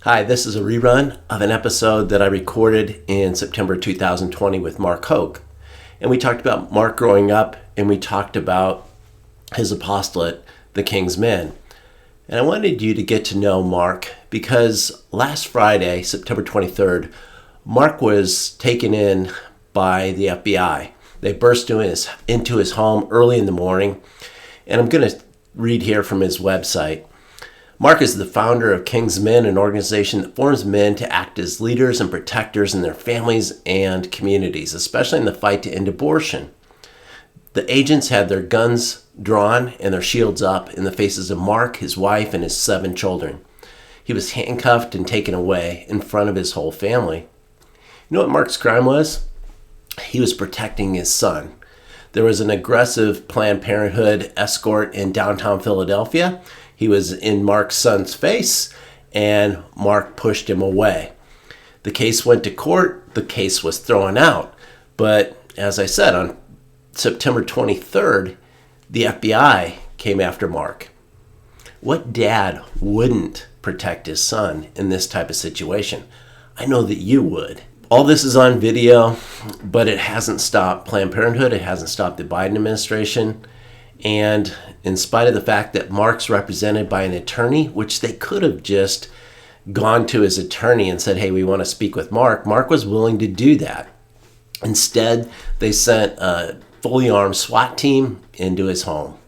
Hi, this is a rerun of an episode that I recorded in September 2020 with Mark Houck. And we talked about Mark growing up and we talked about his apostolate, the King's Men. And I wanted you to get to know Mark because last Friday, September 23rd, Mark was taken in by the FBI. They burst into his home early in the morning. And I'm going to read here from his website. Mark is the founder of King's Men, an organization that forms men to act as leaders and protectors in their families and communities, especially in the fight to end abortion. The agents had their guns drawn and their shields up in the faces of Mark, his wife, and his 7 children. He was handcuffed and taken away in front of his whole family. You know what Mark's crime was? He was protecting his son. There was an aggressive Planned Parenthood escort in downtown Philadelphia. He was in Mark's son's face, and Mark pushed him away. The case went to court. The case was thrown out. But as I said, on September 23rd, the FBI came after Mark. What dad wouldn't protect his son in this type of situation? I know that you would. All this is on video, but it hasn't stopped Planned Parenthood. It hasn't stopped the Biden administration. And in spite of the fact that Mark's represented by an attorney, which they could have just gone to his attorney and said, hey, we want to speak with Mark, Mark was willing to do that. Instead, they sent a fully armed SWAT team into his home.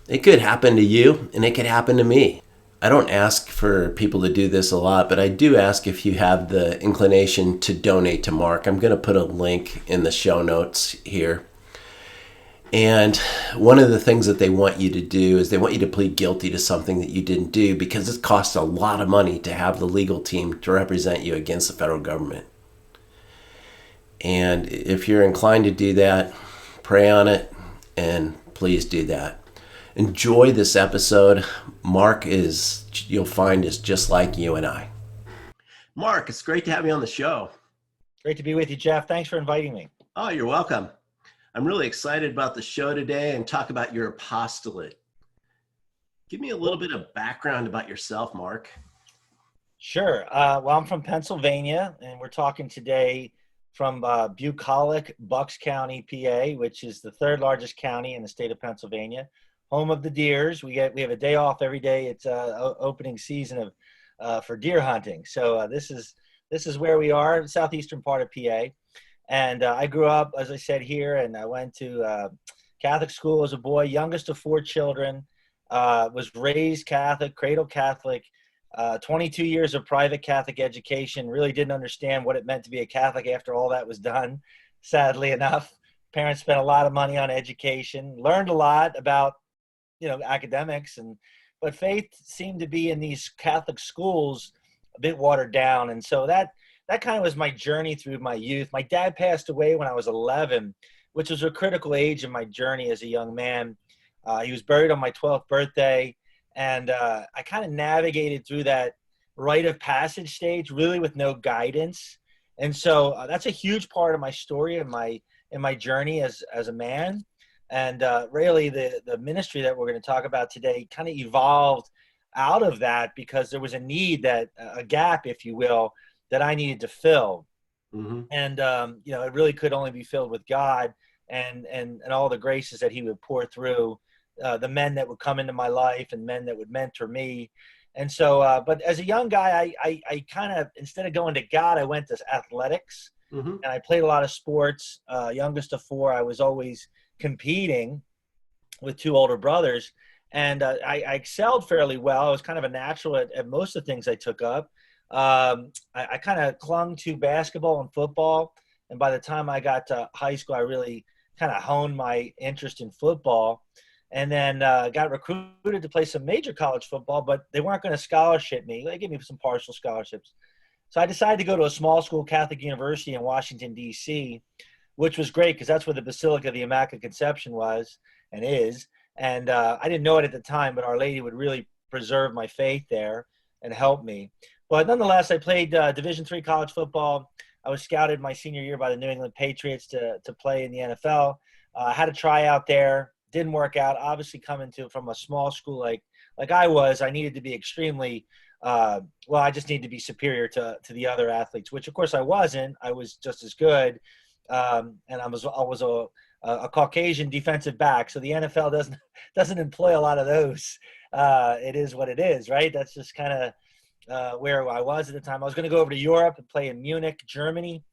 It could happen to you, and it could happen to me. I don't ask for people to do this a lot, but I do ask if you have the inclination to donate to Mark. I'm going to put a link in the show notes here. And one of the things that they want you to do is they want you to plead guilty to something that you didn't do because it costs a lot of money to have the legal team to represent you against the federal government. And if you're inclined to do that, pray on it and please do that. Enjoy this episode. Mark you'll find, is just like you and I. Mark, it's great to have you on the show. Great to be with you, Jeff. Thanks for inviting me. Oh, you're welcome. I'm really excited about the show today and talk about your apostolate. Give me a little bit of background about yourself, Mark. Sure. Well, I'm from Pennsylvania, and we're talking today from Bucolic, Bucks County, PA, which is the 3rd largest county in the state of Pennsylvania, home of the deers. We have a day off every day. It's opening season for deer hunting. So this is where we are, southeastern part of PA. And I grew up, as I said, here, and I went to Catholic school as a boy, youngest of 4 children, was raised Catholic, cradle Catholic, 22 years of private Catholic education, really didn't understand what it meant to be a Catholic after all that was done, sadly enough. Parents spent a lot of money on education, learned a lot about, academics, but faith seemed to be in these Catholic schools a bit watered down. And so that kind of was my journey through my youth. My dad passed away when I was 11, which was a critical age in my journey as a young man. He was buried on my 12th birthday, and I kind of navigated through that rite of passage stage really with no guidance. And so that's a huge part of my story and in my journey as a man. And really the ministry that we're going to talk about today kind of evolved out of that because there was a need, a gap, if you will, that I needed to fill. Mm-hmm. And, it really could only be filled with God and all the graces that he would pour through the men that would come into my life and men that would mentor me. And so, but as a young guy, I kind of, instead of going to God, I went to athletics. Mm-hmm. And I played a lot of sports. Youngest of 4, I was always competing with 2 older brothers. And I excelled fairly well. I was kind of a natural at most of the things I took up. I kind of clung to basketball and football. And by the time I got to high school, I really kind of honed my interest in football. And then got recruited to play some major college football, but they weren't going to scholarship me. They gave me some partial scholarships. So I decided to go to a small school Catholic university in Washington, D.C., which was great because that's where the Basilica of the Immaculate Conception was and is. And I didn't know it at the time, but Our Lady would really preserve my faith there and help me. But nonetheless, I played Division III college football. I was scouted my senior year by the New England Patriots to play in the NFL. I had a tryout there. Didn't work out. Obviously, coming from a small school like I was, I needed to be extremely well, I just need to be superior to the other athletes, which of course I wasn't. I was just as good. And I was a Caucasian defensive back. So the NFL doesn't employ a lot of those. It is what it is, right? That's just kind of where I was at the time. I was going to go over to Europe and play in Munich, Germany.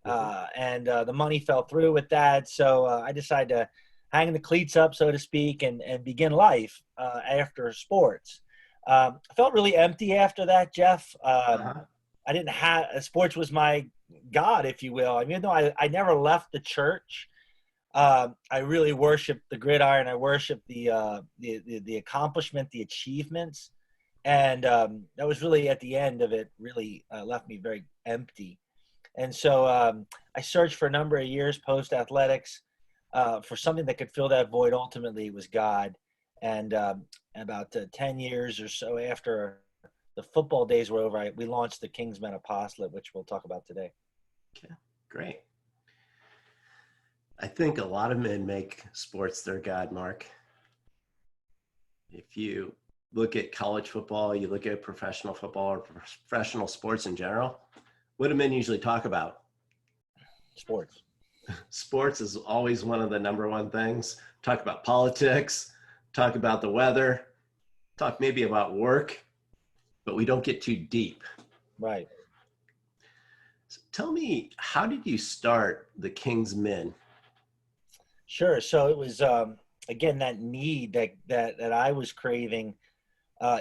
And the money fell through with that. So I decided to hang the cleats up, so to speak, and begin life after sports. I felt really empty after that, Jeff. I didn't have sports was my God, if you will. I mean, even though I never left the church, I really worshiped the gridiron. I worshiped the accomplishment, the achievements, and that was really at the end of it. Really left me very empty. And so I searched for a number of years post athletics for something that could fill that void. Ultimately, it was God. And about 10 years or so after the football days were over, we launched the Kingsmen Apostolate, which we'll talk about today. Okay, great. I think a lot of men make sports their God, Mark. If you look at college football, you look at professional football or professional sports in general, what do men usually talk about? Sports. Sports is always one of the number one things. Talk about politics, talk about the weather, talk maybe about work, but we don't get too deep. Right. So tell me, how did you start the King's Men? Sure. So it was, again, that need that I was craving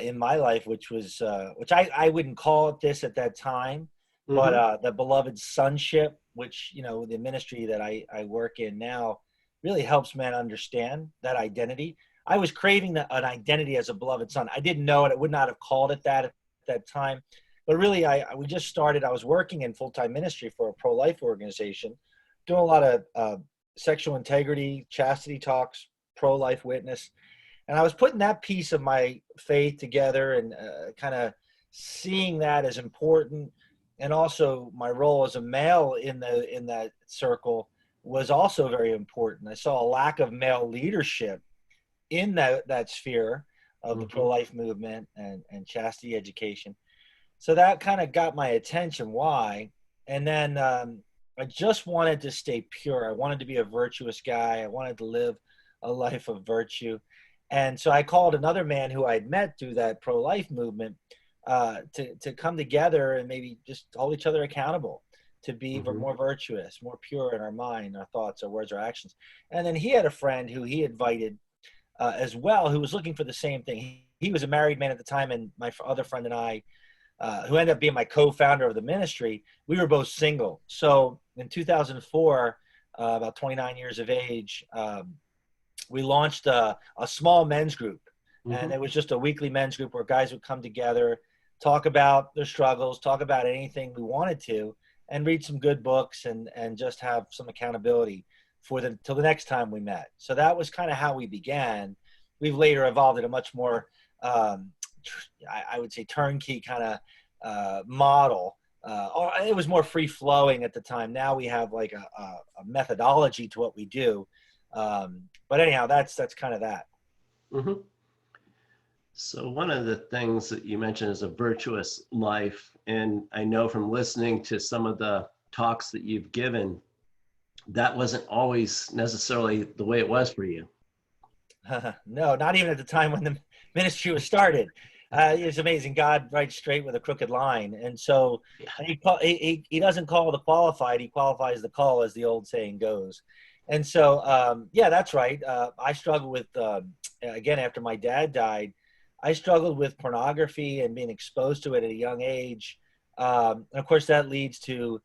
in my life, which was, which I wouldn't call it this at that time, but the beloved sonship, which, the ministry that I work in now really helps men understand that identity. I was craving an identity as a beloved son. I didn't know it. I would not have called it that at that time. But really, we just started. I was working in full-time ministry for a pro-life organization, doing a lot of sexual integrity, chastity talks, pro-life witness. And I was putting that piece of my faith together and kind of seeing that as important. And also my role as a male in that circle was also very important. I saw a lack of male leadership in that sphere of the pro-life movement and chastity education. So that kind of got my attention. Why? And then I just wanted to stay pure. I wanted to be a virtuous guy. I wanted to live a life of virtue. And so I called another man who I'd met through that pro-life movement to come together and maybe just hold each other accountable to be more virtuous, more pure in our mind, our thoughts, our words, our actions. And then he had a friend who he invited as well, who was looking for the same thing. He was a married man at the time, and my other friend and I, who ended up being my co-founder of the ministry, we were both single. So in 2004, about 29 years of age, we launched a small men's group. And it was just a weekly men's group where guys would come together, talk about their struggles, talk about anything we wanted to, and read some good books and just have some accountability till the next time we met. So that was kind of how we began. We've later evolved in a much more, I would say, turnkey kind of model. Or it was more free flowing at the time. Now we have like a methodology to what we do. But anyhow, that's kind of that. So one of the things that you mentioned is a virtuous life. And I know from listening to some of the talks that you've given, that wasn't always necessarily the way it was for you. No, not even at the time when the ministry was started. It's amazing. God writes straight with a crooked line. And so he doesn't call the qualified, he qualifies the call, as the old saying goes. And so, yeah, that's right. I struggled with, again, after my dad died, I struggled with pornography and being exposed to it at a young age. And of course, that leads to,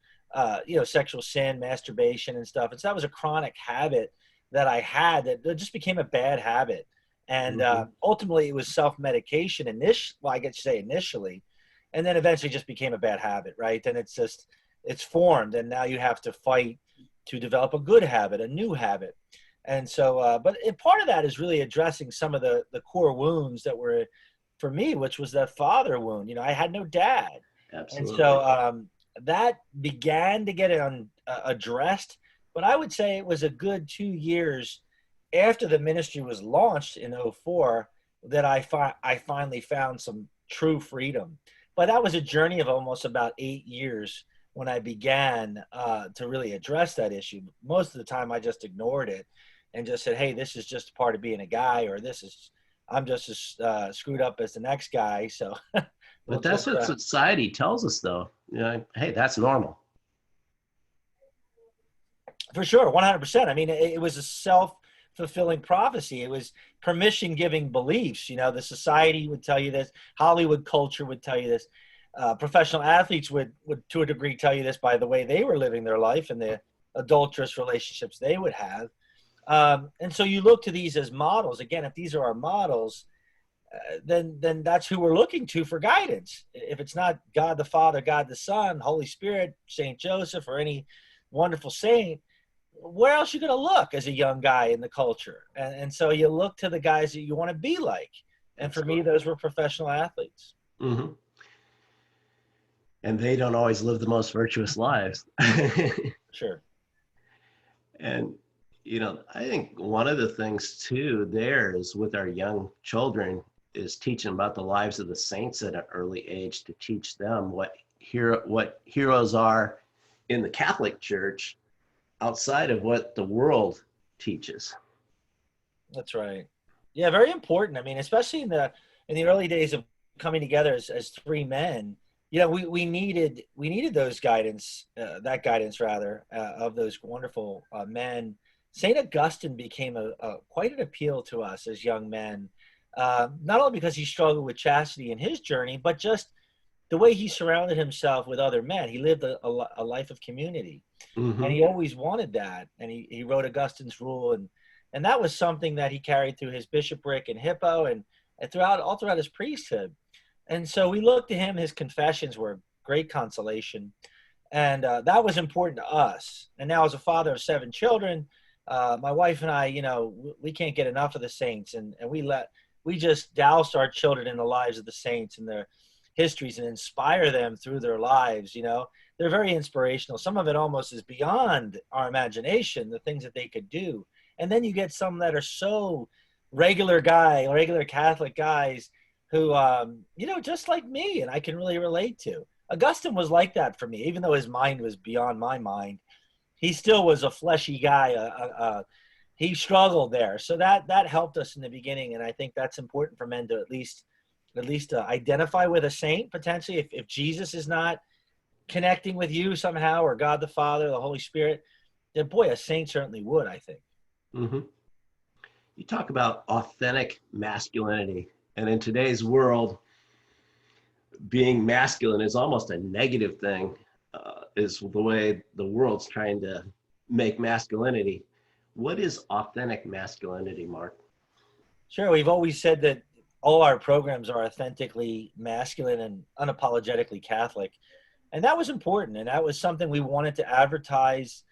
sexual sin, masturbation and stuff. And so that was a chronic habit that I had that just became a bad habit. And ultimately, it was self-medication initially, and then eventually just became a bad habit, right? And it's formed, and now you have to fight to develop a good habit, a new habit. And so, but part of that is really addressing some of the core wounds that were, for me, which was that father wound. I had no dad. Absolutely. And so that began to get addressed. But I would say it was a good 2 years after the ministry was launched in 2004 that I finally found some true freedom. But that was a journey of almost about 8 years when I began to really address that issue. Most of the time I just ignored it and just said, hey, this is just part of being a guy, or I'm just as screwed up as the next guy. So we'll But that's just, what society tells us, though. You know, hey, that's normal. for sure, 100%. I mean, it was a self-fulfilling prophecy. It was permission-giving beliefs. You know, the society would tell you this. Hollywood culture would tell you this. Professional athletes would, to a degree, tell you this by the way they were living their life and the adulterous relationships they would have. And so you look to these as models. Again, if these are our models, then that's who we're looking to for guidance. If it's not God the Father, God the Son, Holy Spirit, Saint Joseph, or any wonderful saint, where else are you going to look as a young guy in the culture? And so you look to the guys that you want to be like. And That's for me, those were professional athletes. Mm-hmm. And they don't always live the most virtuous lives. Sure. And, you know, I think one of the things too there is with our young children is teaching about the lives of the saints at an early age, to teach them what heroes are in the Catholic Church outside of what the world teaches. That's right. Yeah, very important. I mean, especially in the early days of coming together as three men, you know, we needed those guidance, that guidance rather, of those wonderful men. Saint Augustine became a quite an appeal to us as young men, not only because he struggled with chastity in his journey, but just the way he surrounded himself with other men. He lived a life of community, and Mm-hmm. he always wanted that. And he wrote Augustine's Rule, and that was something that he carried through his bishopric in Hippo and all throughout his priesthood. And so we looked to him. His confessions were great consolation, and that was important to us. And now, as a father of 7 children, my wife and I, you know, we can't get enough of the saints, and we just douse our children in the lives of the saints and their histories and inspire them through their lives. You know, they're very inspirational. Some of it almost is beyond our imagination, the things that they could do. And then you get some that are so regular Catholic guys who, you know, just like me, and I can really relate to. Augustine was like that for me, even though his mind was beyond my mind. He still was a fleshy guy. He struggled there, so that helped us in the beginning, and I think that's important for men to at least identify with a saint potentially. If Jesus is not connecting with you somehow, or God the Father, the Holy Spirit, then boy, a saint certainly would, I think. Mm-hmm. You talk about authentic masculinity, and in today's world, being masculine is almost a negative thing, is the way the world's trying to make masculinity. What is authentic masculinity, Mark? Sure, we've always said that all our programs are authentically masculine and unapologetically Catholic, and that was important, and that was something we wanted to advertise.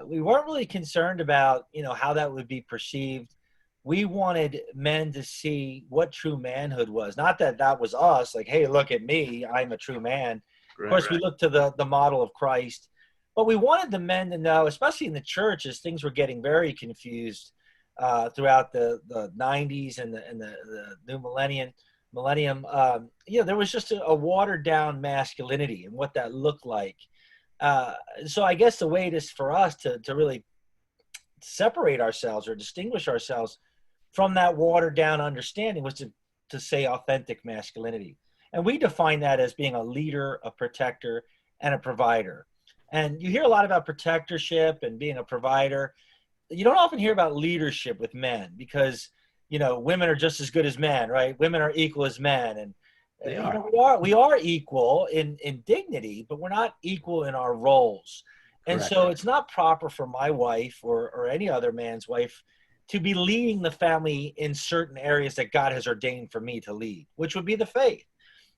We weren't really concerned about, you know, how that would be perceived. We wanted men to see what true manhood was. Not that that was us, like, hey, look at me, I'm a true man. Of course, we looked to the model of Christ, but we wanted the men to know, especially in the church, as things were getting very confused throughout the 90s and the new millennium. You know, there was just a watered down masculinity and what that looked like. So I guess the way it is for us to really separate ourselves or distinguish ourselves from that watered down understanding was to say authentic masculinity. And we define that as being a leader, a protector, and a provider. And you hear a lot about protectorship and being a provider. You don't often hear about leadership with men because, you know, women are just as good as men, right? Women are equal as men. And They you are. know, we are equal in dignity, but we're not equal in our roles. And Correct. so it's not proper for my wife or any other man's wife to be leading the family in certain areas that God has ordained for me to lead, which would be the faith.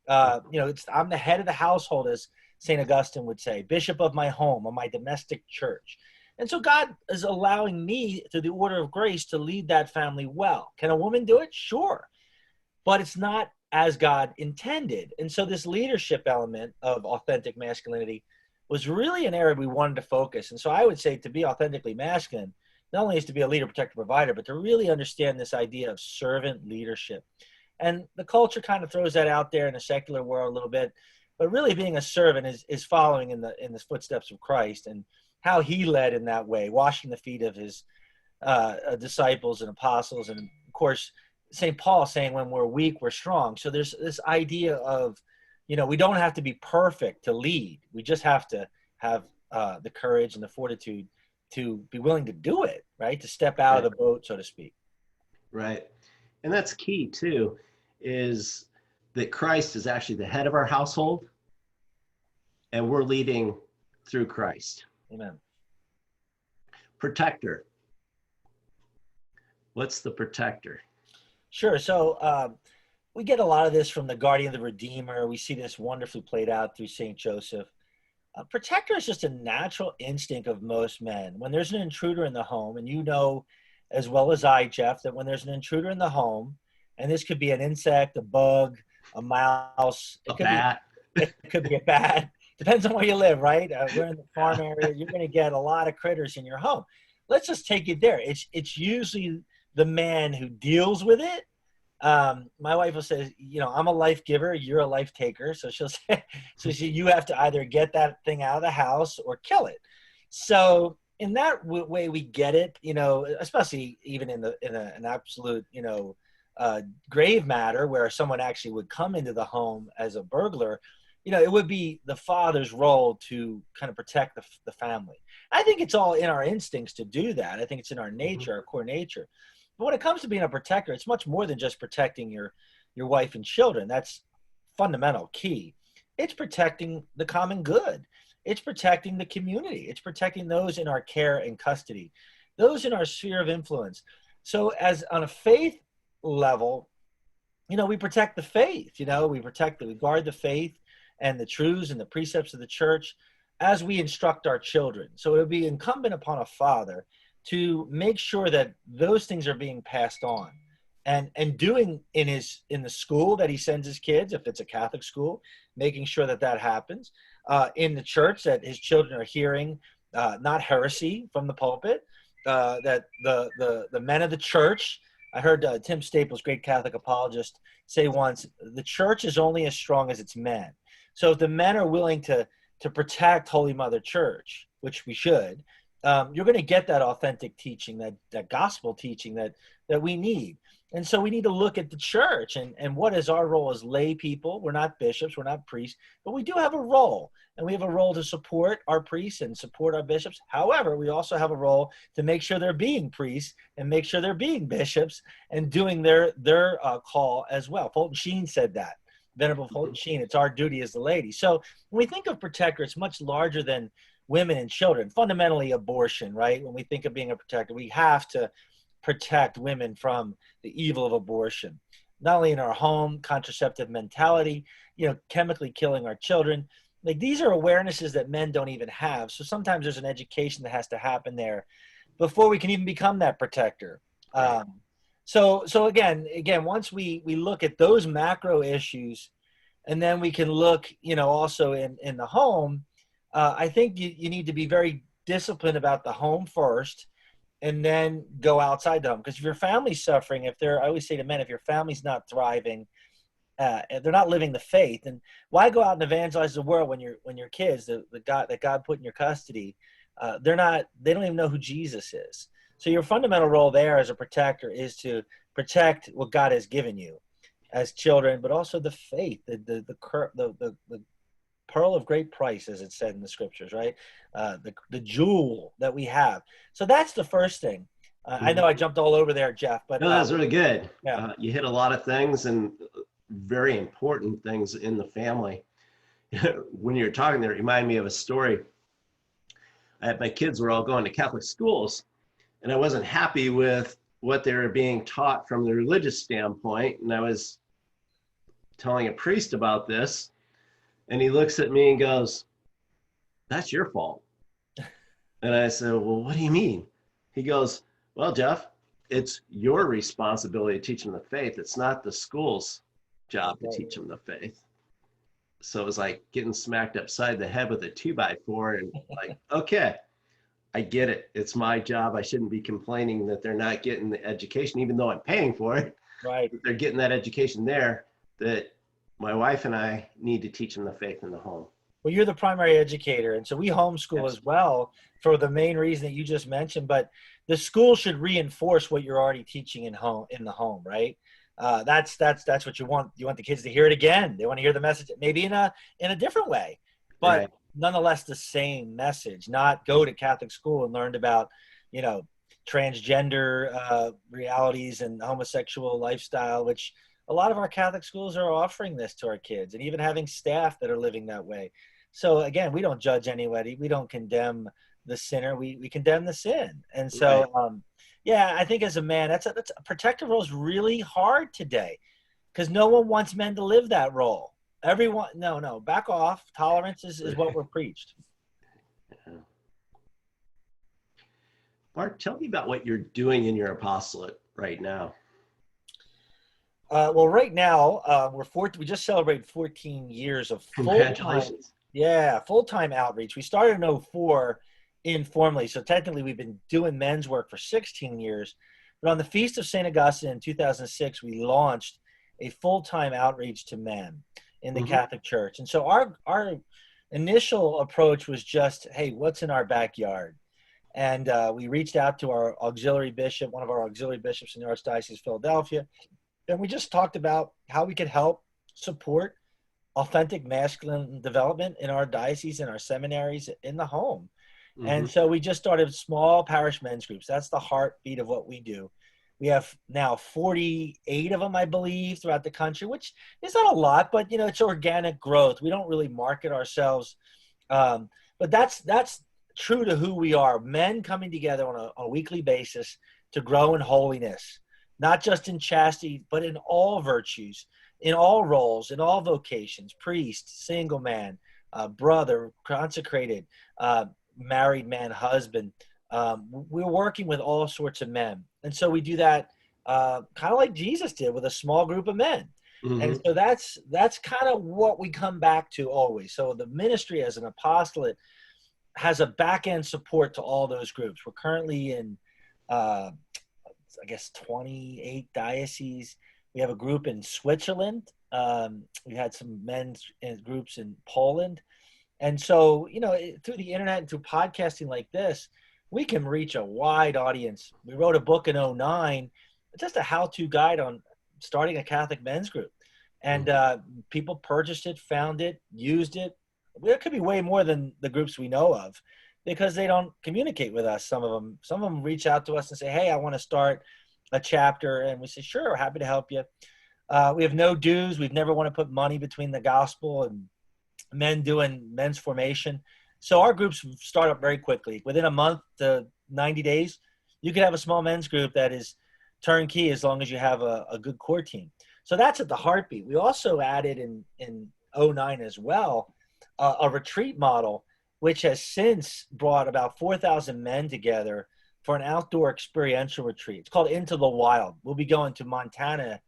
You know, I'm the head of the household, as St. Augustine would say, bishop of my home, of my domestic church. And so God is allowing me, through the order of grace, to lead that family well. Can a woman do it? Sure. But it's not as God intended. And so this leadership element of authentic masculinity was really an area we wanted to focus. And so I would say to be authentically masculine, not only is to be a leader, protector, provider, but to really understand this idea of servant leadership. And the culture kind of throws that out there in the secular world a little bit, but really being a servant is following in the footsteps of Christ and how he led in that way, washing the feet of his disciples and apostles. And of course, St. Paul saying when we're weak, we're strong. So there's this idea of, we don't have to be perfect to lead. We just have to have the courage and the fortitude to be willing to do it, right? To step out of the boat, so to speak. Right. And that's key too, is that Christ is actually the head of our household and we're leading through Christ. Amen. Protector. What's the protector? Sure. So we get a lot of this from the guardian of the Redeemer. We see this wonderfully played out through St. Joseph. Protector is just a natural instinct of most men. When there's an intruder in the home, and you know as well as I, Jeff, that when there's an intruder in the home, and this could be an insect, a bug, a mouse, it could be a bat. Depends on where you live, right? We're in the farm area. You're going to get a lot of critters in your home. Let's just take it there. It's usually the man who deals with it. My wife will say, I'm a life giver, you're a life taker. So she'll say, you have to either get that thing out of the house or kill it. So in that way, we get it, especially even in an absolute, grave matter where someone actually would come into the home as a burglar. It would be the father's role to kind of protect the family. I think it's all in our instincts to do that. I think it's in our nature, our core nature. But when it comes to being a protector, it's much more than just protecting your wife and children. That's fundamental, key. It's protecting the common good. It's protecting the community. It's protecting those in our care and custody, those in our sphere of influence. So as on a faith level, we protect the faith, we guard the faith and the truths and the precepts of the church as we instruct our children. So it would be incumbent upon a father to make sure that those things are being passed on and doing in the school that he sends his kids, if it's a Catholic school, making sure that happens, in the church that his children are hearing, not heresy from the pulpit, that the men of the church, I heard Tim Staples, great Catholic apologist, say once, the church is only as strong as its men. So if the men are willing to protect Holy Mother Church, which we should, you're going to get that authentic teaching, that gospel teaching that we need. And so we need to look at the church and what is our role as lay people. We're not bishops, we're not priests, but we do have a role. And we have a role to support our priests and support our bishops. However, we also have a role to make sure they're being priests and make sure they're being bishops and doing their call as well. Fulton Sheen said that. Venerable Fulton Sheen, it's our duty as the lady. So when we think of protector, it's much larger than women and children. Fundamentally, abortion, right? When we think of being a protector, we have to protect women from the evil of abortion, not only in our home, contraceptive mentality, chemically killing our children. Like, these are awarenesses that men don't even have. So sometimes there's an education that has to happen there before we can even become that protector. So again, once we look at those macro issues, and then we can look, also in the home, I think you need to be very disciplined about the home first, and then go outside the home. Because if your family's suffering, I always say to men, if your family's not thriving, they're not living the faith, and why go out and evangelize the world when your kids, the God that God put in your custody, they don't even know who Jesus is. So your fundamental role there as a protector is to protect what God has given you as children, but also the faith, the pearl of great price, as it said in the scriptures, right? The jewel that we have. So that's the first thing. I know I jumped all over there, Jeff, but no, that was really good. Yeah. You hit a lot of things and very important things in the family. When you're talking there, it reminded me of a story. My kids were all going to Catholic schools, and I wasn't happy with what they were being taught from the religious standpoint. And I was telling a priest about this, and he looks at me and goes, "That's your fault." And I said, "Well, what do you mean?" He goes, "Well, Jeff, it's your responsibility to teach them the faith. It's not the school's job to teach them the faith." So it was like getting smacked upside the head with a 2x4, and like, okay, I get it. It's my job. I shouldn't be complaining that they're not getting the education, even though I'm paying for it. Right. They're getting that education there that my wife and I need to teach them the faith in the home. Well, you're the primary educator, and so we homeschool Yes. as well for the main reason that you just mentioned. But the school should reinforce what you're already teaching in the home, right? That's what you want. You want the kids to hear it again. They want to hear the message, maybe in a different way, but Right. nonetheless the same message. Not go to Catholic school and learned about, you know, transgender realities and homosexual lifestyle, which a lot of our Catholic schools are offering this to our kids, and even having staff that are living that way. So again, we don't judge anybody. We don't condemn the sinner. We condemn the sin. And Right. so, yeah, I think as a man, that's a protective role is really hard today because no one wants men to live that role. Everyone, no, back off. Tolerance is what we're preached. Yeah. Mark, tell me about what you're doing in your apostolate right now. Well, right now, we just celebrated 14 years of full-time, Congratulations. yeah, full-time outreach. We started in '04 informally, so technically we've been doing men's work for 16 years. But on the Feast of St. Augustine in 2006, we launched a full-time outreach to men in the Mm-hmm. Catholic Church. And so our initial approach was just, hey, what's in our backyard? And we reached out to our auxiliary bishop, one of our auxiliary bishops in the Archdiocese of Philadelphia, and we just talked about how we could help support authentic masculine development in our diocese and our seminaries in the home. Mm-hmm. And so we just started small parish men's groups. That's the heartbeat of what we do. We have now 48 of them, I believe, throughout the country, which is not a lot, but you know, it's organic growth. We don't really market ourselves, but that's true to who we are. Men coming together on a weekly basis to grow in holiness, not just in chastity, but in all virtues, in all roles, in all vocations, priest, single man, brother, consecrated, married man, husband. We're working with all sorts of men. And so we do that kind of like Jesus did with a small group of men. And Mm-hmm. so that's kind of what we come back to always. So the ministry as an apostolate has a back end support to all those groups. We're currently in I guess 28 dioceses. We have a group in Switzerland. We had some men's groups in Poland. And so, you know, through the internet and through podcasting like this, we can reach a wide audience. We wrote a book in '09, just a how-to guide on starting a Catholic men's group. And people purchased it, found it, used it. There could be way more than the groups we know of because they don't communicate with us. Some of them reach out to us and say, hey, I want to start a chapter. And we say, sure, we're happy to help you. We have no dues. We've never want to put money between the gospel and men doing men's formation. So our groups start up very quickly. Within a month to 90 days, you can have a small men's group that is turnkey as long as you have a good core team. So that's at the heartbeat. We also added in '09 as well a retreat model, which has since brought about 4,000 men together for an outdoor experiential retreat. It's called Into the Wild. We'll be going to Montana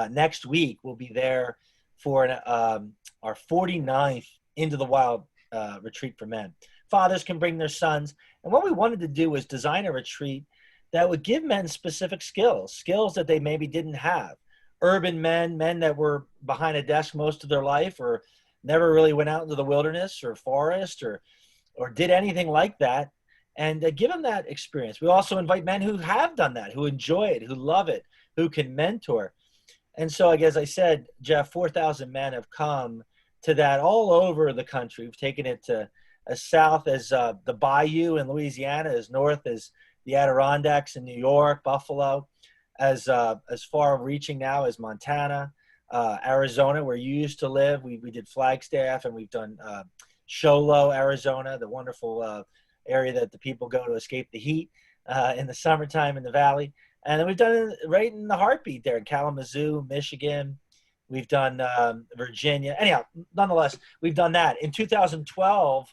next week. We'll be there for our 49th Into the Wild retreat for men. Fathers can bring their sons. And what we wanted to do was design a retreat that would give men specific skills that they maybe didn't have. Urban men that were behind a desk most of their life or never really went out into the wilderness or forest or did anything like that, and give them that experience. We also invite men who have done that, who enjoy it, who love it, who can mentor. And so, like, as I said, Jeff, 4,000 men have come to that all over the country. We've taken it to as south as the Bayou in Louisiana, as north as the Adirondacks in New York, Buffalo, as far reaching now as Montana, Arizona, where you used to live. We did Flagstaff, and we've done Show Low, Arizona, the wonderful area that the people go to escape the heat in the summertime in the valley. And then we've done it right in the heartbeat there in Kalamazoo, Michigan. We've done Virginia. Anyhow, nonetheless, we've done that. In 2012,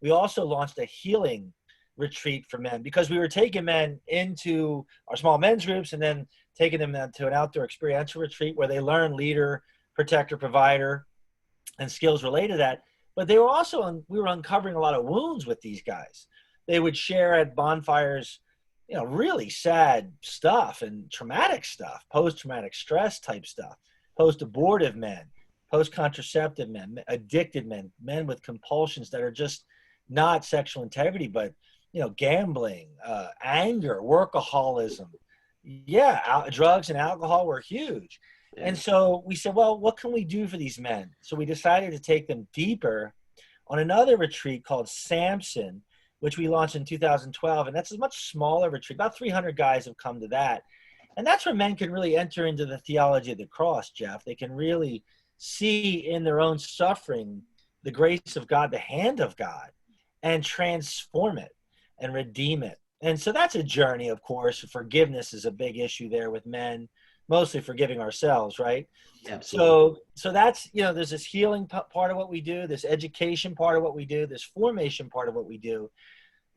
we also launched a healing retreat for men because we were taking men into our small men's groups and then taking them to an outdoor experiential retreat where they learn leader, protector, provider, and skills related to that. But they were also, we were uncovering a lot of wounds with these guys. They would share at bonfires, really sad stuff and traumatic stuff, post-traumatic stress type stuff, post-abortive men, post-contraceptive men, addicted men, men with compulsions that are just not sexual integrity, but, gambling, anger, workaholism. Yeah, drugs and alcohol were huge. Yeah. And so we said, well, what can we do for these men? So we decided to take them deeper on another retreat called Samson, which we launched in 2012. And that's a much smaller retreat. About 300 guys have come to that. And that's where men can really enter into the theology of the cross, Jeff. They can really see in their own suffering the grace of God, the hand of God, and transform it and redeem it. And so that's a journey, of course. Forgiveness is a big issue there with men, mostly forgiving ourselves, right? Absolutely. So that's, there's this healing part of what we do, this education part of what we do, this formation part of what we do.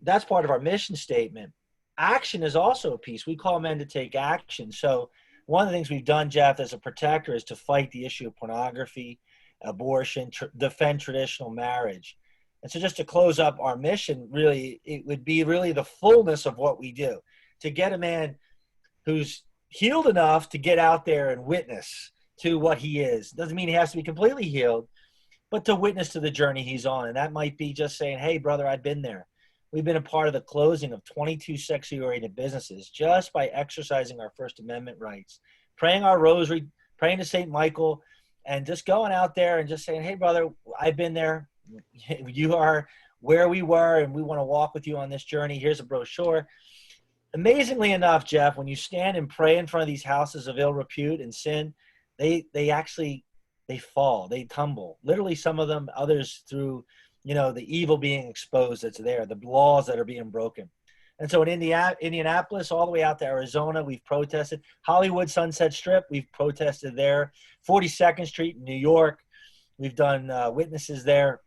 That's part of our mission statement. Action is also a piece. We call men to take action. So one of the things we've done, Jeff, as a protector is to fight the issue of pornography, abortion, defend traditional marriage. And so just to close up our mission, really, it would be really the fullness of what we do, to get a man who's healed enough to get out there and witness to what he is. Doesn't mean he has to be completely healed, but to witness to the journey he's on. And that might be just saying, hey, brother, I've been there. We've been a part of the closing of 22 sexually oriented businesses just by exercising our First Amendment rights, praying our rosary, praying to St. Michael, and just going out there and just saying, hey, brother, I've been there. You are where we were, and we want to walk with you on this journey. Here's a brochure. Amazingly enough, Jeff, when you stand and pray in front of these houses of ill repute and sin, they fall, they tumble. Literally, some of them, others through, the evil being exposed that's there, the laws that are being broken. And so in Indianapolis, all the way out to Arizona, we've protested. Hollywood Sunset Strip, we've protested there. 42nd Street in New York, we've done witnesses there.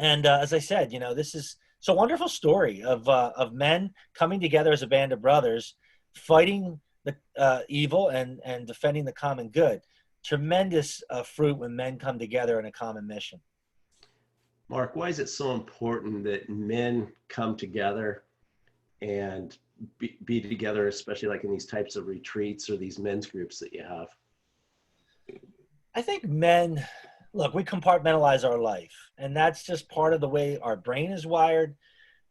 And as I said, this is it's a wonderful story of men coming together as a band of brothers, fighting the evil and defending the common good. Tremendous fruit when men come together in a common mission. Mark, why is it so important that men come together and be together, especially like in these types of retreats or these men's groups that you have? I think men, look, we compartmentalize our life, and that's just part of the way our brain is wired.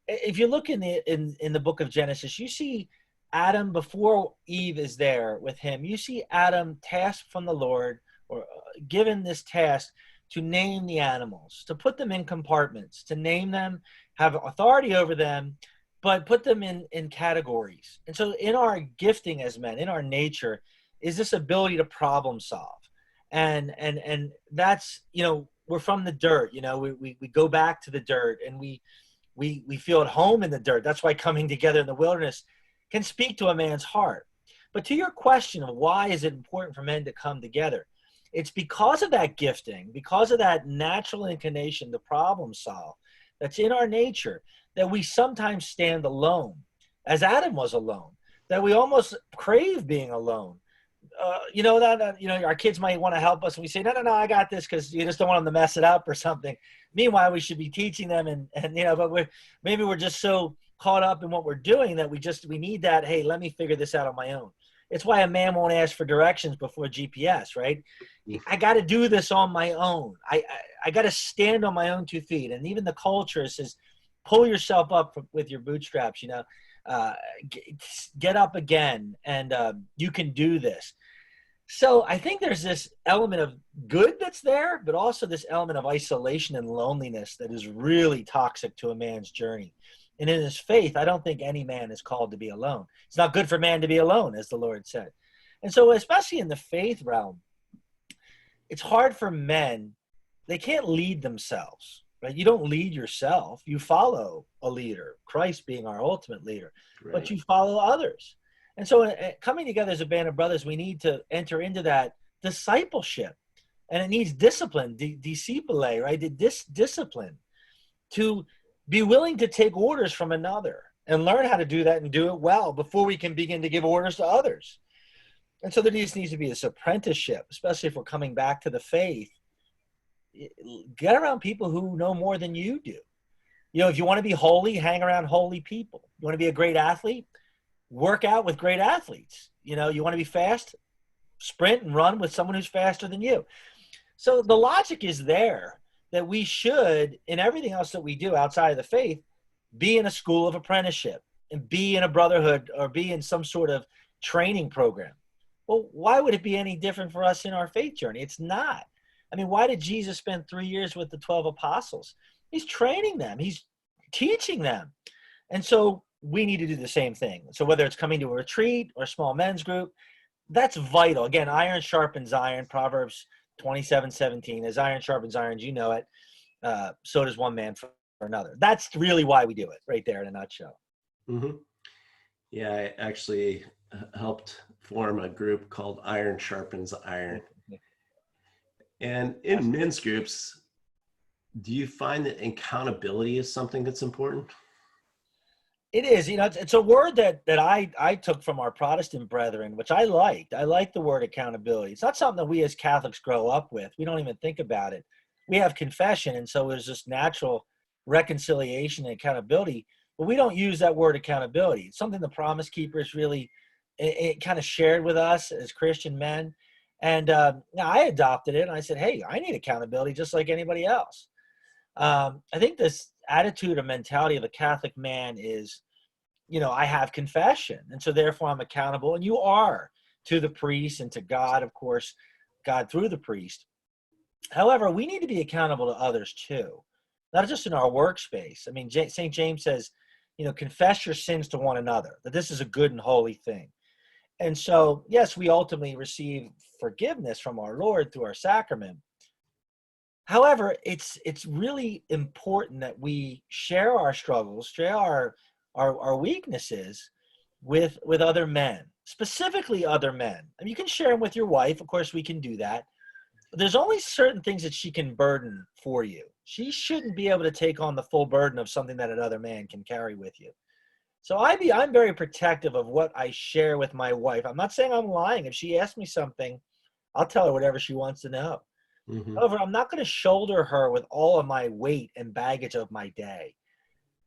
If you look in the book of Genesis, you see Adam, before Eve is there with him, you see Adam tasked from the Lord, or given this task to name the animals, to put them in compartments, to name them, have authority over them, but put them in categories. And so in our gifting as men, in our nature, is this ability to problem solve. And that's, we're from the dirt, we go back to the dirt, and we feel at home in the dirt. That's why coming together in the wilderness can speak to a man's heart. But to your question of why is it important for men to come together, it's because of that gifting, because of that natural inclination to problem solve that's in our nature, that we sometimes stand alone, as Adam was alone, that we almost crave being alone. Our kids might want to help us, and we say, no, I got this, because you just don't want them to mess it up or something. Meanwhile, we should be teaching them, but maybe we're just so caught up in what we're doing that we need that, hey, let me figure this out on my own. It's why a man won't ask for directions before GPS, right? I got to do this on my own. I got to stand on my own 2 feet. And even the culture says, pull yourself up with your bootstraps, get up again, and you can do this. So I think there's this element of good that's there, but also this element of isolation and loneliness that is really toxic to a man's journey. And in his faith, I don't think any man is called to be alone. It's not good for man to be alone, as the Lord said. And so especially in the faith realm, it's hard for men. They can't lead themselves, right? You don't lead yourself. You follow a leader, Christ being our ultimate leader, right? But you follow others. And so coming together as a band of brothers, we need to enter into that discipleship. And it needs discipline, discipline, right? Discipline to be willing to take orders from another and learn how to do that and do it well before we can begin to give orders to others. And so there needs to be this apprenticeship, especially if we're coming back to the faith. Get around people who know more than you do. If you want to be holy, hang around holy people. You want to be a great athlete? work out with great athletes. You know, you want to be fast, sprint and run with someone who's faster than you. So the logic is there that we should, in everything else that we do outside of the faith, be in a school of apprenticeship and be in a brotherhood or be in some sort of training program. Well, why would it be any different for us in our faith journey? It's not. I mean, why did Jesus spend 3 years with the 12 apostles? He's training them. He's teaching them. And so we need to do the same thing. So whether it's coming to a retreat or a small men's group, that's vital. Again, iron sharpens iron, Proverbs 27:17. As iron sharpens iron, you know it. So does one man for another. That's really why we do it right there in a nutshell. Mm-hmm. Yeah, I actually helped form a group called Iron Sharpens Iron. And in men's groups, do you find that accountability is something that's important? It is, you know, it's a word that I took from our Protestant brethren, which I liked. I like the word accountability. It's not something that we as Catholics grow up with. We don't even think about it. We have confession, and so there's this natural reconciliation and accountability, but we don't use that word accountability. It's something the Promise Keepers really it kind of shared with us as Christian men. And I adopted it, and I said, hey, I need accountability just like anybody else. I think this attitude or mentality of a Catholic man is, you know, I have confession, and so therefore I'm accountable, and you are to the priest and to God, of course, God through the priest. However, we need to be accountable to others too, not just in our workspace. I mean, St. James says, you know, confess your sins to one another, that this is a good and holy thing. And so, yes, we ultimately receive forgiveness from our Lord through our sacrament. However, it's really important that we share our struggles, share our weaknesses with other men, specifically other men. I mean, you can share them with your wife. Of course, we can do that. But there's only certain things that she can burden for you. She shouldn't be able to take on the full burden of something that another man can carry with you. So I'm very protective of what I share with my wife. I'm not saying I'm lying. If she asks me something, I'll tell her whatever she wants to know. Mm-hmm. However, I'm not going to shoulder her with all of my weight and baggage of my day.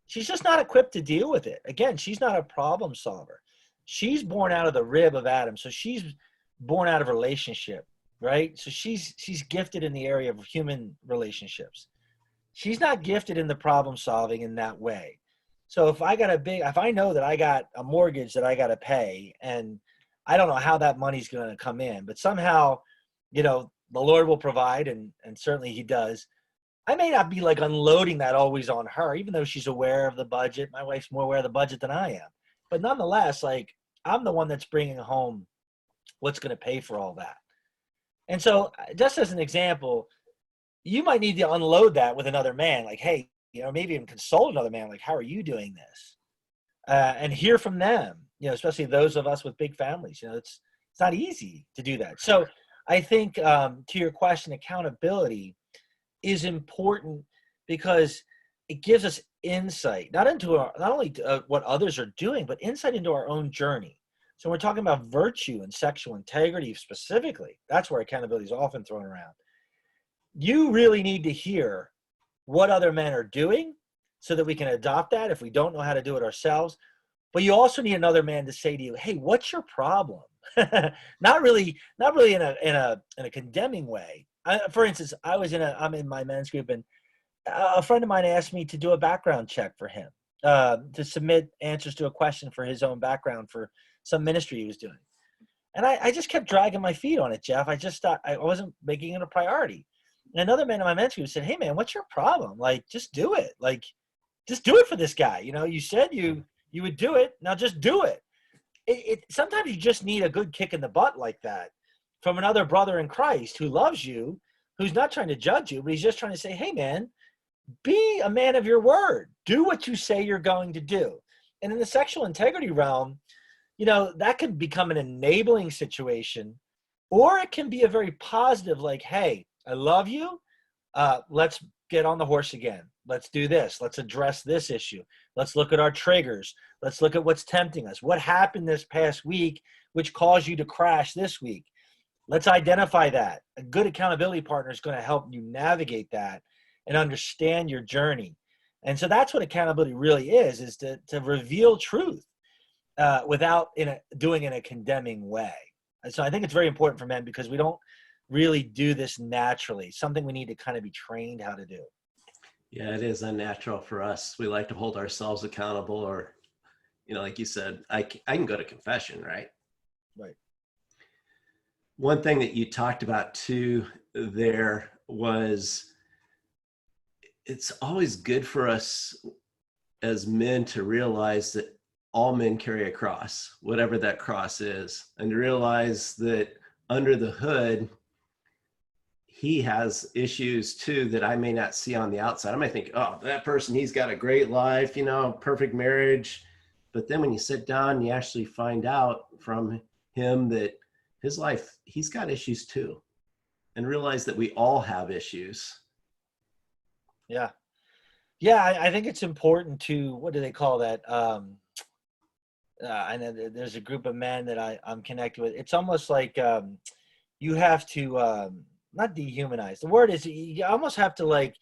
She's just not equipped to deal with it. Again, she's not a problem solver. She's born out of the rib of Adam, so she's born out of relationship, right? So she's gifted in the area of human relationships. She's not gifted in the problem solving in that way. So if I know that I got a mortgage that I got to pay, and I don't know how that money's going to come in, but somehow, you know, the Lord will provide, and certainly he does. I may not be like unloading that always on her, even though she's aware of the budget. My wife's more aware of the budget than I am. But nonetheless, like, I'm the one that's bringing home what's going to pay for all that. And so just as an example, you might need to unload that with another man. Like, hey, you know, maybe even console another man. Like, how are you doing this? And hear from them, you know, especially those of us with big families. You know, it's not easy to do that. So I think to your question, accountability is important because it gives us insight, not only what others are doing, but insight into our own journey. So we're talking about virtue and sexual integrity specifically. That's where accountability is often thrown around. You really need to hear what other men are doing so that we can adopt that if we don't know how to do it ourselves. But you also need another man to say to you, hey, what's your problem? not really in a condemning way. For instance, I'm in my men's group, and a friend of mine asked me to do a background check for him, to submit answers to a question for his own background for some ministry he was doing. And I just kept dragging my feet on it, Jeff. I just thought I wasn't making it a priority. And another man in my men's group said, hey man, what's your problem? Like, just do it. Like, just do it for this guy. You know, you said you would do it. Now just do it. Sometimes you just need a good kick in the butt like that from another brother in Christ who loves you, who's not trying to judge you, but he's just trying to say, hey man, be a man of your word. Do what you say you're going to do. And in the sexual integrity realm, you know, that can become an enabling situation, or it can be a very positive, like, hey, I love you. Let's get on the horse again. Let's do this. Let's address this issue. Let's look at our triggers. Let's look at what's tempting us. What happened this past week which caused you to crash this week? Let's identify that. A good accountability partner is going to help you navigate that and understand your journey. And so that's what accountability really is to reveal truth. without doing it in a condemning way. And so I think it's very important for men because we don't really do this naturally. Something we need to kind of be trained how to do. Yeah, it is unnatural for us. We like to hold ourselves accountable, or, like you said, I can go to confession, right? Right. One thing that you talked about too there was it's always good for us as men to realize that all men carry a cross, whatever that cross is, and to realize that under the hood, he has issues too that I may not see on the outside. I might think, oh, that person, he's got a great life, perfect marriage. But then when you sit down, you actually find out from him that his life, he's got issues too, and realize that we all have issues. Yeah. Yeah. I think it's important to, what do they call that? I know there's a group of men that I'm connected with. It's almost like you have to not dehumanize. The word is you almost have to like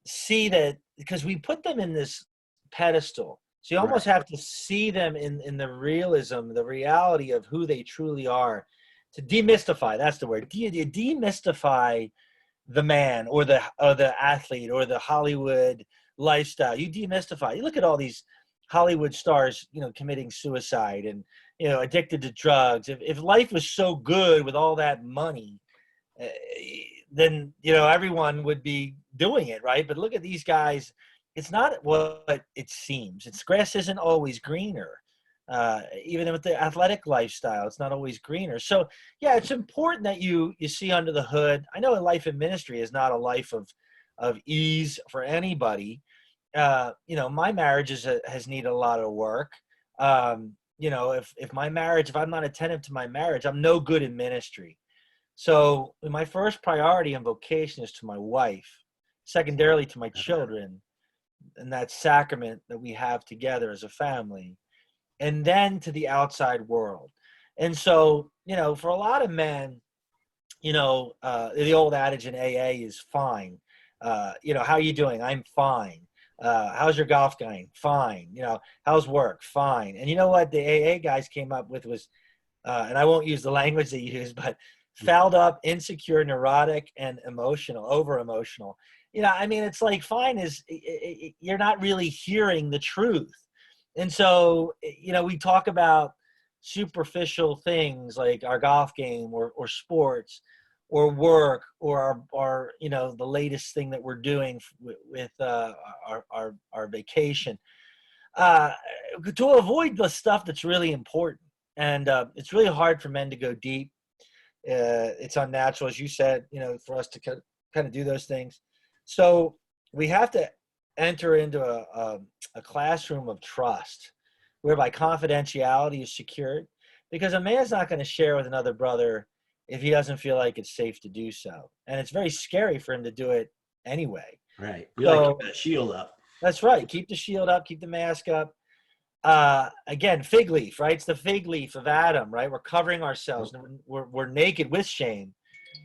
see that because we put them in this pedestal. So you almost have to see them in the realism, the reality of who they truly are. To demystify, that's the word. You demystify the man or the athlete or the Hollywood lifestyle. You demystify. You look at all these Hollywood stars, committing suicide and, addicted to drugs. If life was so good with all that money, then, everyone would be doing it, right? But look at these guys. It's not what it seems. Its grass isn't always greener. Even with the athletic lifestyle, it's not always greener. So, yeah, it's important that you see under the hood. I know a life in ministry is not a life of ease for anybody. My marriage has needed a lot of work. If my marriage, if I'm not attentive to my marriage, I'm no good in ministry. So my first priority and vocation is to my wife, secondarily to my children, and that sacrament that we have together as a family, and then to the outside world. And so, for a lot of men, the old adage in AA is fine. How are you doing? I'm fine. How's your golf going? Fine. How's work? Fine. And you know what the AA guys came up with was, and I won't use the language they use, but fouled up, insecure, neurotic, and emotional, over emotional. It's like fine is you're not really hearing the truth. And so, we talk about superficial things like our golf game or sports or work or our the latest thing that we're doing with our vacation, to avoid the stuff that's really important. And it's really hard for men to go deep. It's unnatural, as you said, for us to kind of do those things. So we have to enter into a classroom of trust whereby confidentiality is secured, because a man's not going to share with another brother if he doesn't feel like it's safe to do so. And it's very scary for him to do it anyway. Right. We like to keep that shield up. That's right. Keep the shield up, keep the mask up. Again, fig leaf, right? It's the fig leaf of Adam, right? We're covering ourselves. We're naked with shame.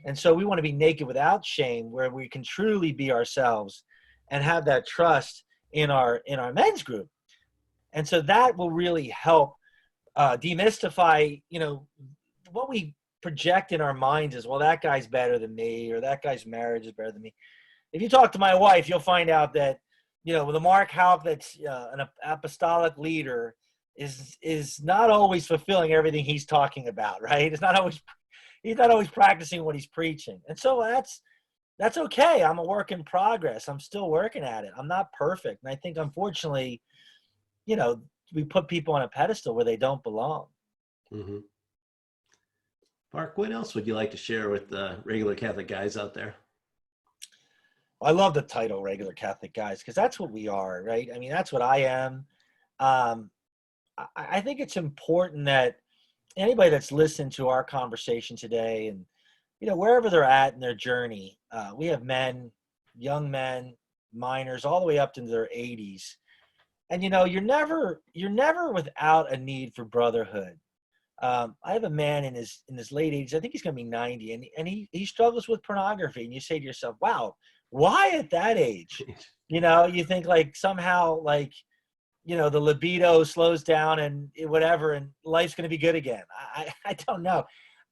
And so we want to be naked without shame, where we can truly be ourselves and have that trust in our men's group. And so that will really help demystify, what we project in our minds is, well, that guy's better than me, or that guy's marriage is better than me. If you talk to my wife, you'll find out that, with a Mark Houck that's an apostolic leader is not always fulfilling everything he's talking about, right? He's not always practicing what he's preaching. And so that's okay. I'm a work in progress. I'm still working at it. I'm not perfect. And I think, unfortunately, we put people on a pedestal where they don't belong. Mm-hmm. Mark, what else would you like to share with the regular Catholic guys out there? I love the title Regular Catholic Guys, because that's what we are, right? I mean, that's what I am. I think it's important that anybody that's listened to our conversation today, and, wherever they're at in their journey, we have men, young men, minors, all the way up into their 80s. And, you're never without a need for brotherhood. I have a man in his late 80s. I think he's going to be 90, and he struggles with pornography. And you say to yourself, wow, why at that age? You think like somehow like the libido slows down and whatever, and life's going to be good again. I don't know.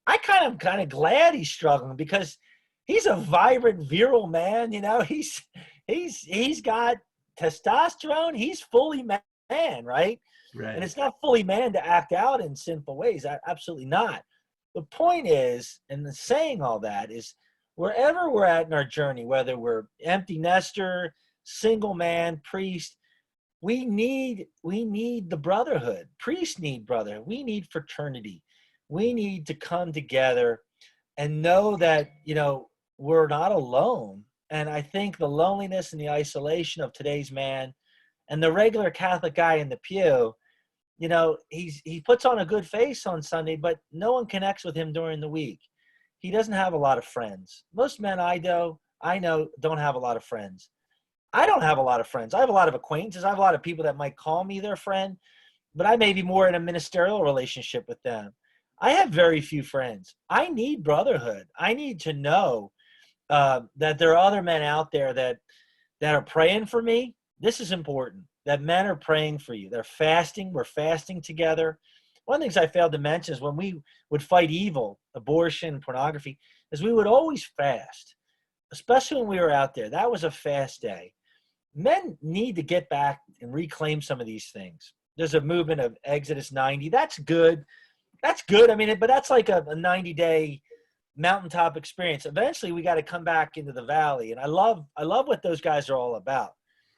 I kind of glad he's struggling, because he's a vibrant, virile man. He's got testosterone. He's fully man, right? Right. And it's not fully man to act out in sinful ways. Absolutely not. The point is, and saying all that is, wherever we're at in our journey, whether we're empty nester, single man, priest, we need the brotherhood. Priests need brotherhood. We need fraternity. We need to come together and know that, we're not alone. And I think the loneliness and the isolation of today's man and the regular Catholic guy in the pew, he puts on a good face on Sunday, but no one connects with him during the week. He doesn't have a lot of friends. Most men I know don't have a lot of friends. I don't have a lot of friends. I have a lot of acquaintances. I have a lot of people that might call me their friend, but I may be more in a ministerial relationship with them. I have very few friends. I need brotherhood. I need to know that there are other men out there that are praying for me. This is important, that men are praying for you. They're fasting. We're fasting together. One of the things I failed to mention is when we would fight evil, abortion, pornography, is we would always fast, especially when we were out there. That was a fast day. Men need to get back and reclaim some of these things. There's a movement of Exodus 90. That's good. That's good. I mean, but that's like a 90-day mountaintop experience. Eventually, we got to come back into the valley. And I love what those guys are all about.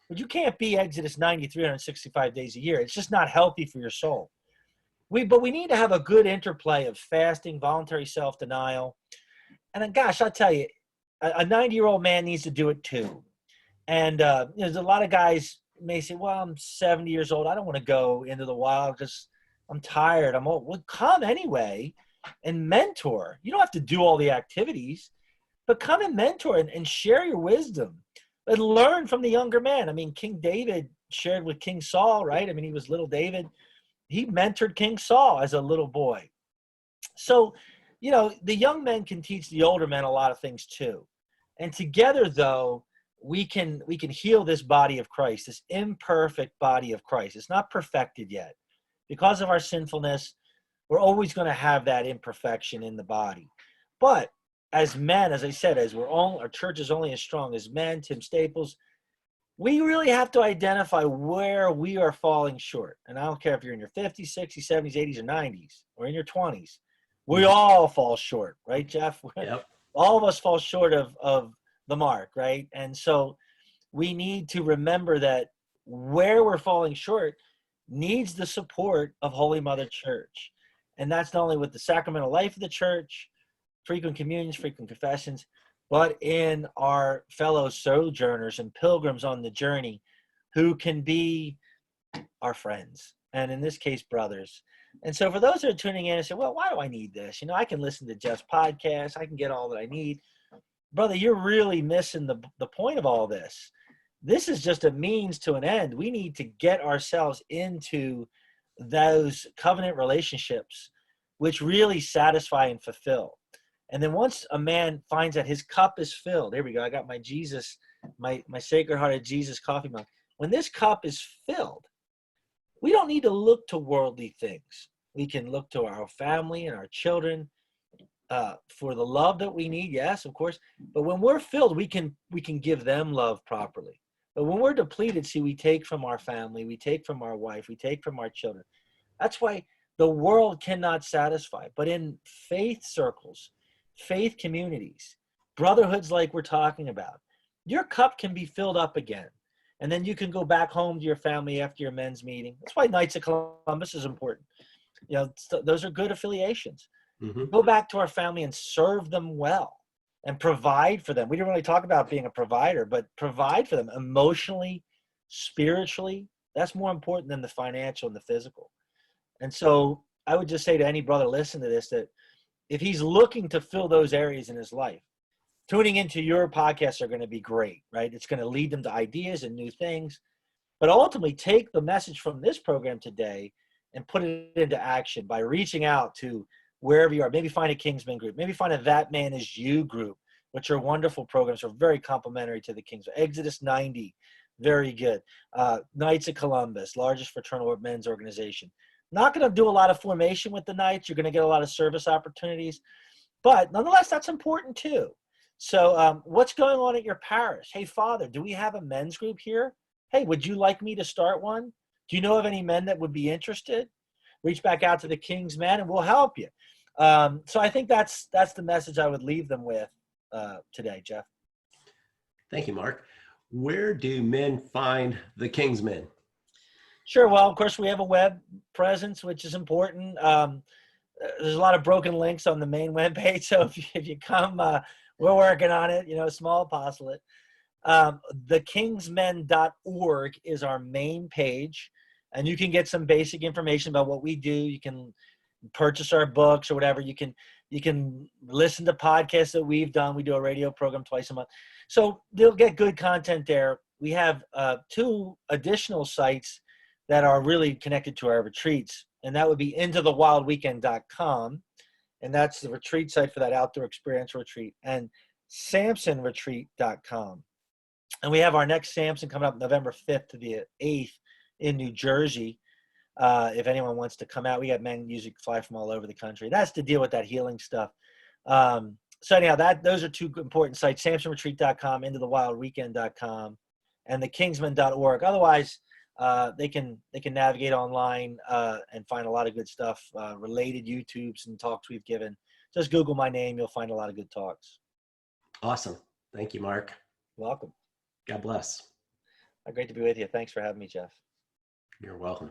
But you can't be Exodus 90, 365 days a year. It's just not healthy for your soul. But we need to have a good interplay of fasting, voluntary self-denial. And then, gosh, I'll tell you, a 90-year-old man needs to do it too. And there's a lot of guys may say, well, I'm 70 years old. I don't want to go into the wild because I'm tired. I'm old. Well, come anyway and mentor. You don't have to do all the activities, but come and mentor and share your wisdom and learn from the younger man. I mean, King David shared with King Saul, right? I mean, he was little David. He mentored King Saul as a little boy. So, the young men can teach the older men a lot of things too. And together, though, we can heal this body of Christ, this imperfect body of Christ. It's not perfected yet. Because of our sinfulness, we're always going to have that imperfection in the body. But as men, as I said, our church is only as strong as men, Tim Staples, we really have to identify where we are falling short. And I don't care if you're in your 50s, 60s, 70s, 80s, or 90s, or in your 20s. We all fall short, right, Jeff? Yep. All of us fall short of the mark, right? And so we need to remember that where we're falling short needs the support of Holy Mother Church. And that's not only with the sacramental life of the church, frequent communions, frequent confessions, but in our fellow sojourners and pilgrims on the journey who can be our friends, and in this case, brothers. And so for those that are tuning in and say, well, why do I need this? I can listen to Jeff's podcast. I can get all that I need. Brother, you're really missing the point of all this. This is just a means to an end. We need to get ourselves into those covenant relationships which really satisfy and fulfill. And then once a man finds that his cup is filled, there we go. I got my Jesus, my Sacred Heart of Jesus coffee mug. When this cup is filled, we don't need to look to worldly things. We can look to our family and our children for the love that we need. Yes, of course. But when we're filled, we can give them love properly. But when we're depleted, see, we take from our family, we take from our wife, we take from our children. That's why the world cannot satisfy. But in faith circles, faith communities, brotherhoods like we're talking about, your cup can be filled up again. And then you can go back home to your family after your men's meeting. That's why Knights of Columbus is important. Those are good affiliations. Mm-hmm. Go back to our family and serve them well and provide for them. We didn't really talk about being a provider, but provide for them emotionally, spiritually. That's more important than the financial and the physical. And so I would just say to any brother listening to this, that if he's looking to fill those areas in his life, tuning into your podcasts are going to be great, right? It's going to lead them to ideas and new things. But ultimately, take the message from this program today and put it into action by reaching out to wherever you are. Maybe find a Kingsman group. Maybe find a That Man Is You group, which are wonderful programs, are very complementary to the Kingsman. Exodus 90, Very good. Knights of Columbus, largest fraternal men's organization. Not going to do a lot of formation with the Knights. You're going to get a lot of service opportunities. But nonetheless, that's important too. So what's going on at your parish? Hey, Father, do we have a men's group here? Hey, would you like me to start one? Do you know of any men that would be interested? Reach back out to the King's Men and we'll help you. So I think that's the message I would leave them with today, Jeff. Thank you, Mark. Where do men find the King's Men? Sure. Well, of course, we have a web presence, which is important. There's a lot of broken links on the main webpage. So if you come, we're working on it, small apostolate. Thekingsmen.org is our main page. And you can get some basic information about what we do. You can purchase our books or whatever. You can listen to podcasts that we've done. We do a radio program twice a month. So they'll get good content there. We have 2 additional sites that are really connected to our retreats. And that would be intothewildweekend.com. And that's the retreat site for that outdoor experience retreat. And samsonretreat.com. And we have our next Samson coming up November 5th to the 8th in New Jersey. If anyone wants to come out, we got men usually fly from all over the country. That's to deal with that healing stuff. So anyhow, those are 2 important sites, samsonretreat.com, intothewildweekend.com, and thekingsmen.org. Otherwise, they can navigate online and find a lot of good stuff, related YouTubes and talks we've given. Just Google my name. You'll find a lot of good talks. Awesome. Thank you, Mark. Welcome. God bless. Great to be with you. Thanks for having me, Jeff. You're welcome.